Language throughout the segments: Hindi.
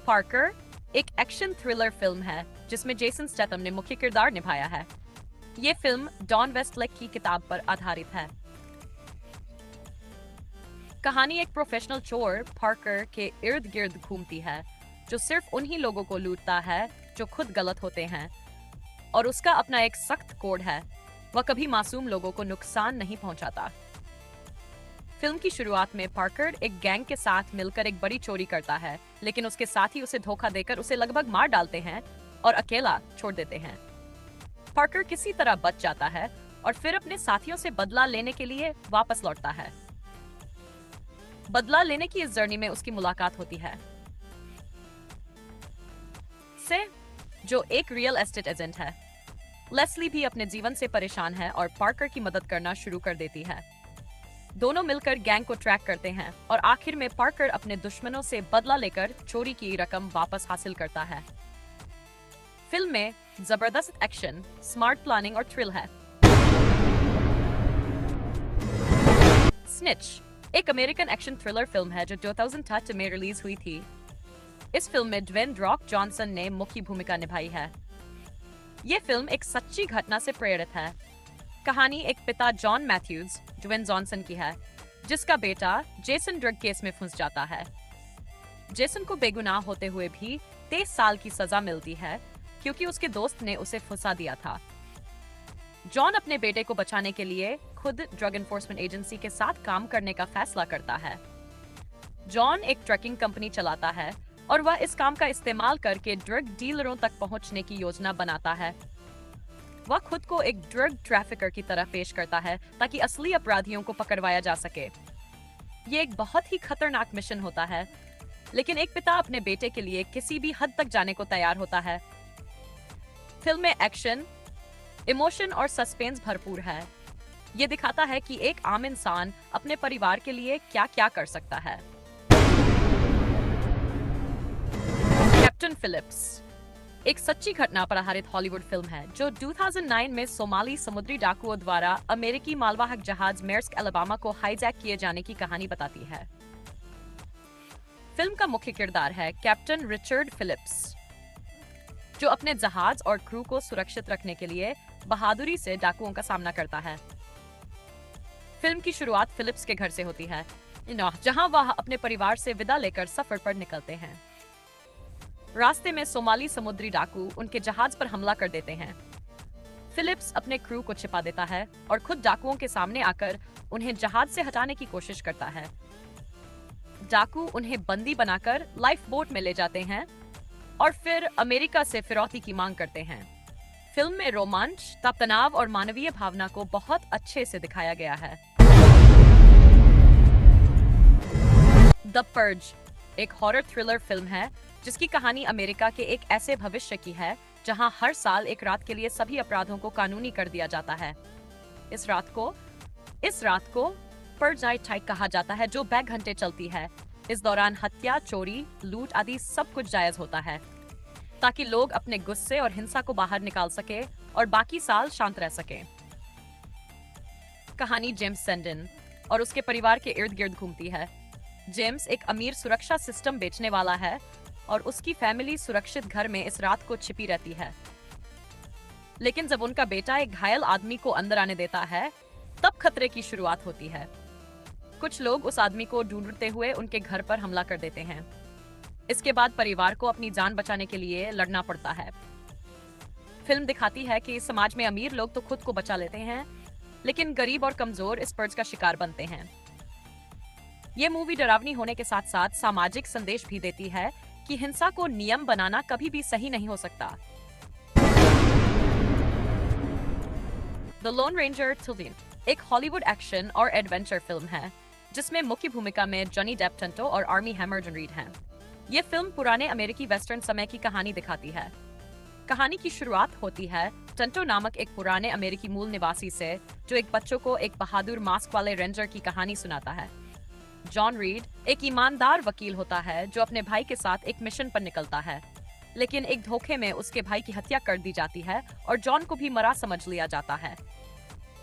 पार्कर एक एक्शन थ्रिलर फिल्म है जिसमें जेसन स्टेथम ने मुख्य किरदार निभाया है। ये फिल्म डॉन वेस्टलेक की किताब पर आधारित है। कहानी एक प्रोफेशनल चोर पार्कर के इर्द गिर्द घूमती है जो सिर्फ उन्हीं लोगों को लूटता है जो खुद गलत होते हैं, और उसका अपना एक सख्त कोड है। वह कभी मासूम लोगों को नुकसान नहीं पहुंचाता। फिल्म की शुरुआत में पार्कर एक गैंग के साथ मिलकर एक बड़ी चोरी करता है, लेकिन उसके साथी उसे धोखा देकर उसे लगभग मार डालते हैं और अकेला छोड़ देते हैं। पार्कर किसी तरह बच जाता है और फिर अपने साथियों से बदला लेने के लिए वापस लौटता है। बदला लेने की इस जर्नी में उसकी मुलाकात होती है से जो एक रियल एस्टेट एजेंट है। लेस्ली भी अपने जीवन से परेशान है और पार्कर की मदद करना शुरू कर देती है। दोनों मिलकर गैंग को ट्रैक करते हैं और आखिर में पार्कर अपने दुश्मनों से बदला लेकर चोरी की रकम वापस हासिल करता है। फिल्म में जबरदस्त एक्शन, स्मार्ट प्लानिंग और थ्रिल है। स्निच एक अमेरिकन एक्शन थ्रिलर फिल्म है जो 2008 में रिलीज हुई थी। इस फिल्म में ड्वेन रॉक जॉनसन ने मुख्य भूमिका निभाई है। ये फिल्म एक सच्ची घटना से प्रेरित है। कहानी एक पिता जॉन मैथ्यूज, ड्वेन जॉनसन की है, जिसका बेटा जेसन ड्रग केस में फंस जाता है। जेसन को बेगुनाह होते हुए भी 23 साल की सजा मिलती है क्योंकि उसके दोस्त ने उसे फंसा दिया था। जॉन अपने बेटे को बचाने के लिए खुद ड्रग एनफोर्समेंट एजेंसी के साथ काम करने का फैसला करता है। जॉन एक ट्रकिंग कंपनी चलाता है और वह इस काम का इस्तेमाल करके ड्रग डीलरों तक पहुंचने की योजना बनाता है। वह खुद को एक ड्रग ट्रैफिकर की तरह पेश करता है ताकि असली अपराधियों को पकड़वाया जा सके। ये एक बहुत ही खतरनाक मिशन होता है, लेकिन एक पिता अपने बेटे के लिए किसी भी हद तक जाने को तैयार होता है। फिल्म में एक्शन, इमोशन और सस्पेंस भरपूर है। ये दिखाता है कि एक आम इंसान अपने परिवार के लिए क्या-क्या कर सकता है। कैप्टन फिलिप्स एक सच्ची घटना पर आधारित हॉलीवुड फिल्म है जो 2009 में सोमाली समुद्री डाकुओं द्वारा अमेरिकी मालवाहक जहाज मेर्स्क अलाबामा को हाईजैक किए जाने की कहानी बताती है। फिल्म का मुख्य किरदार है कैप्टन रिचर्ड फिलिप्स, जो अपने जहाज और क्रू को सुरक्षित रखने के लिए बहादुरी से डाकुओं का सामना करता है। फिल्म की शुरुआत फिलिप्स के घर से होती है, जहां वह अपने परिवार से विदा लेकर सफर पर निकलते हैं। रास्ते में सोमाली समुद्री डाकू उनके जहाज पर हमला कर देते हैं। फिलिप्स अपने क्रू को छिपा देता है और खुद डाकुओं के सामने आकर उन्हें जहाज से हटाने की कोशिश करता है। डाकू उन्हें बंदी बनाकर लाइफ बोट में ले जाते हैं और फिर अमेरिका से फिरौती की मांग करते हैं। फिल्म में रोमांच, तनाव और मानवीय भावना को बहुत अच्छे से दिखाया गया है। द पर्ज एक हॉरर थ्रिलर फिल्म है जिसकी कहानी अमेरिका के एक ऐसे भविष्य की है जहां हर साल एक रात के लिए सभी अपराधों को कानूनी कर दिया जाता है। इस रात को पर्ज नाइट कहा जाता है, जो बैग घंटे चलती है। इस दौरान हत्या, चोरी, लूट आदि सब कुछ जायज होता है ताकि लोग अपने गुस्से और हिंसा को बाहर निकाल सके और बाकी साल शांत रह सके। कहानी जेम्स सेंडन और उसके परिवार के इर्द गिर्द घूमती है। जेम्स एक अमीर सुरक्षा सिस्टम बेचने वाला है और उसकी फैमिली सुरक्षित घर में इस रात को छिपी रहती है। लेकिन जब उनका बेटा एक घायल आदमी को अंदर आने देता है, तब खतरे की शुरुआत होती है। कुछ लोग उस आदमी को ढूंढते हुए उनके घर पर हमला कर देते हैं। इसके बाद परिवार को अपनी जान बचाने के लिए लड़ना पड़ता है। फिल्म दिखाती है कि समाज में अमीर लोग तो खुद को बचा लेते हैं, लेकिन गरीब और कमजोर इस पर्ज का शिकार बनते हैं। ये मूवी डरावनी होने के साथ साथ सामाजिक संदेश भी देती है कि हिंसा को नियम बनाना कभी भी सही नहीं हो सकता। द लोन रेंजर थिल्डीन एक हॉलीवुड एक्शन और एडवेंचर फिल्म है जिसमें मुख्य भूमिका में जॉनी डेप टंटो और आर्मी हैमर रीड हैं। ये फिल्म पुराने अमेरिकी वेस्टर्न समय की कहानी दिखाती है। कहानी की शुरुआत होती है टंटो नामक एक पुराने अमेरिकी मूल निवासी से, जो एक बच्चों को एक बहादुर मास्क वाले रेंजर की कहानी सुनाता है। जॉन रीड एक ईमानदार वकील होता है जो अपने भाई के साथ एक मिशन पर निकलता है, लेकिन एक धोखे में उसके भाई की हत्या कर दी जाती है और जॉन को भी मरा समझ लिया जाता है।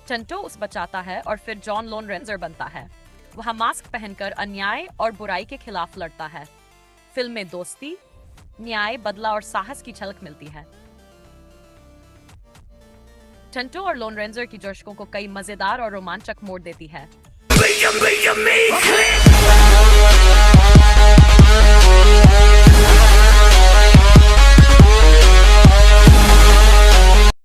टंटो उस बचाता है और फिर जॉन लोन रेंजर बनता है। वह मास्क पहनकर अन्याय और बुराई के खिलाफ लड़ता है। फिल्म में दोस्ती, न्याय, बदला और साहस की झलक मिलती है। टंटो और लोन रेंजर की दर्शकों को कई मजेदार और रोमांचक मोड़ देती है।